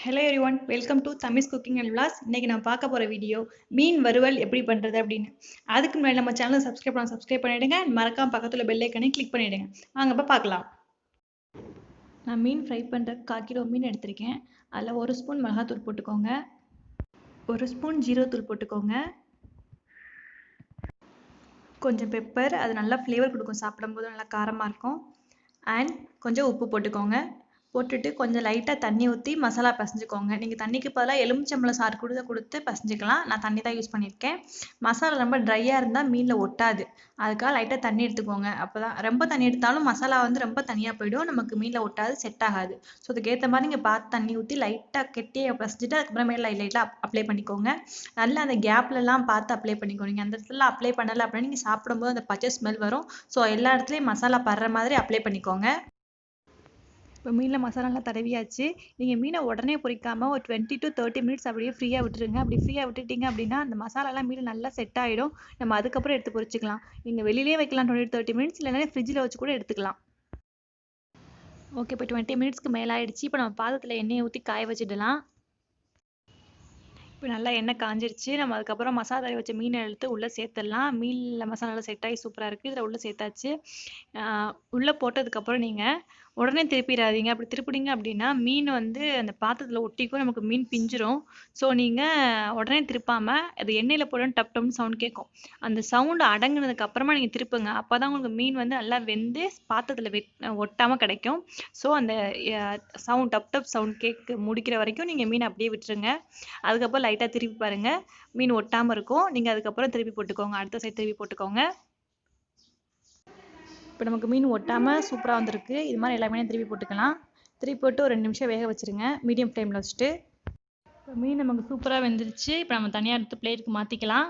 Hello everyone, welcome to Tamizh's cooking and vlogs. இன்னைக்கு நான் பார்க்க போகிற வீடியோ மீன் வறுவல் எப்படி பண்ணுறது அப்படின்னு. அதுக்கு முன்னாடி நம்ம சேனலை சப்ஸ்கிரைப் பண்ணிவிடுங்க. மறக்காம பக்கத்தில் பெல் ஐக்கனை கிளிக் பண்ணிவிடுங்க. வாங்க இப்போ பார்க்கலாம். நான் மீன் ஃப்ரை பண்ணுறதுக்கு 1/4 கிலோ மீன் எடுத்திருக்கேன். அதில் 1 ஸ்பூன் மிளகாத்தூள் போட்டுக்கோங்க, 1 ஸ்பூன் ஜீரகத்தூள் போட்டுக்கோங்க, கொஞ்சம் பெப்பர், அது நல்லா ஃப்ளேவர் கொடுக்கும், சாப்பிடும்போது நல்லா காரமாக இருக்கும். அண்ட் கொஞ்சம் உப்பு போட்டுக்கோங்க. போட்டுட்டு கொஞ்சம் லைட்டாக தண்ணி ஊற்றி மசாலா பசைஞ்சுக்கோங்க. நீங்கள் தண்ணிக்கு பதிலாக எலுமிச்சம்பழம் சாறு கொடுத்து பசைஞ்சிக்கலாம். நான் தண்ணி தான் யூஸ் பண்ணியிருக்கேன். மசாலா ரொம்ப ட்ரையாக இருந்தால் மீனில் ஒட்டாது. அதுக்காக லைட்டாக தண்ணி எடுத்துக்கோங்க. அப்போ தான் ரொம்ப தண்ணி எடுத்தாலும் மசாலா ரொம்ப தனியாக போயிடும், நமக்கு மீனில் ஒட்டாது, செட் ஆகாது. ஸோ அதுக்கேற்ற மாதிரி நீங்கள் பார்த்து தண்ணி ஊற்றி லைட்டாக கெட்டியாக பசைஞ்சிட்டு அதுக்கப்புறமேல லைட்டாக அப்ளை பண்ணிக்கோங்க. நல்லா அந்த கேப்லலாம் பார்த்து அப்ளை பண்ணிக்கோங்க. நீங்கள் அந்த இடத்துல அப்ளை பண்ணலை அப்படின்னா நீங்கள் சாப்பிடும்போது அந்த பச்சை ஸ்மெல் வரும். ஸோ எல்லா இடத்துலையும் மசாலா படுற மாதிரி அப்ளை பண்ணிக்கோங்க. இப்போ மீனில் மசாலா நல்லா தடவியாச்சு. நீங்கள் மீனை உடனே பொரிக்காமல் ஒரு 20 to 30 மினிட்ஸ் அப்படியே ஃப்ரீயாக விட்டுருங்க. அப்படி ஃப்ரீயாக விட்டுட்டிங்க அப்படின்னா அந்த மசாலாலாம் மீன் நல்லா செட் ஆகிடும். நம்ம அதுக்கப்புறம் எடுத்து பொரிச்சிக்கலாம். நீங்கள் வெளியிலே வைக்கலாம் 20 to 30 மினிட்ஸ், இல்லைன்னா ஃப்ரிட்ஜில் வச்சு கூட எடுத்துக்கலாம். ஓகே, இப்போ 20 மினிட்ஸ்க்கு மேலே ஆயிடுச்சு. இப்போ நம்ம பாத்திரத்தில் எண்ணெயை ஊற்றி காய வச்சிடலாம். இப்போ நல்லா எண்ணெய் காஞ்சிருச்சு. நம்ம அதுக்கப்புறம் மசாலா தடவி வச்ச மீனை எடுத்து உள்ளே சேர்த்துடலாம். மீனில் மசாலா செட் ஆகி சூப்பராக இருக்குது. இதில் உள்ளே சேர்த்தாச்சு. உள்ளே போட்டதுக்கப்புறம் நீங்கள் உடனே திருப்பிடாதீங்க. அப்படி திருப்பினீங்க அப்படின்னா மீன் அந்த பாத்திரத்தில் ஒட்டிக்கும், நமக்கு மீன் பிஞ்சிரும். ஸோ நீங்கள் உடனே திருப்பாமல் அது எண்ணெயில் போடணும், டப் டப்னு சவுண்ட் கேட்கும். அந்த சவுண்டு அடங்குனதுக்கு அப்புறமா நீங்கள் திருப்புங்க. அப்போ தான் உங்களுக்கு மீன் நல்லா வெந்து பாத்திரத்தில் ஒட்டாமல் கிடைக்கும். ஸோ அந்த டப் டப் சவுண்ட் கேட்க முடிக்கிற வரைக்கும் நீங்கள் மீன் அப்படியே விட்டுருங்க. அதுக்கப்புறம் லைட்டாக திருப்பி பாருங்கள், மீன் ஒட்டாமல் இருக்கும். நீங்கள் அதுக்கப்புறம் திருப்பி போட்டுக்கோங்க, அடுத்த சைடு திருப்பி போட்டுக்கோங்க. இப்போ நமக்கு மீன் ஒட்டாமல் சூப்பராக வந்திருக்கு. இது மாதிரி எல்லா மீனையும் திருப்பி போட்டுக்கலாம். திருப்பி போட்டு ஒரு 2 நிமிஷம் வேக வச்சுருங்க, மீடியம் ஃப்ளேமில் வச்சுட்டு. இப்போ மீன் நமக்கு சூப்பராக வெந்துருச்சு. இப்போ நம்ம தனியாக எடுத்து பிளேட்டுக்கு மாற்றிக்கலாம்.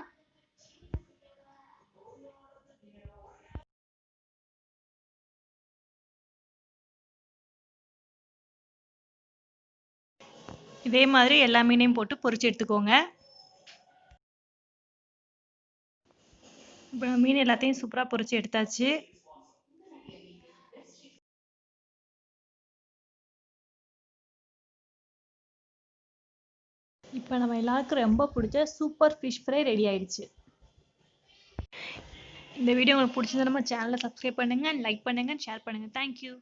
இதே மாதிரி எல்லா மீனையும் போட்டு பொரிச்சு எடுத்துக்கோங்க. இப்போ மீன் எல்லாத்தையும் சூப்பராக பொரிச்சு எடுத்தாச்சு. இப்போ நம்ம எல்லாருக்கும் ரொம்ப பிடிச்ச சூப்பர் ஃபிஷ் ஃப்ரை ரெடி ஆயிடுச்சு. இந்த வீடியோ உங்களுக்கு பிடிச்சிருந்தா நம்ம சேனலை சப்ஸ்கிரைப் பண்ணுங்கள், லைக் பண்ணுங்கள், ஷேர் பண்ணுங்கள். தேங்க்யூ.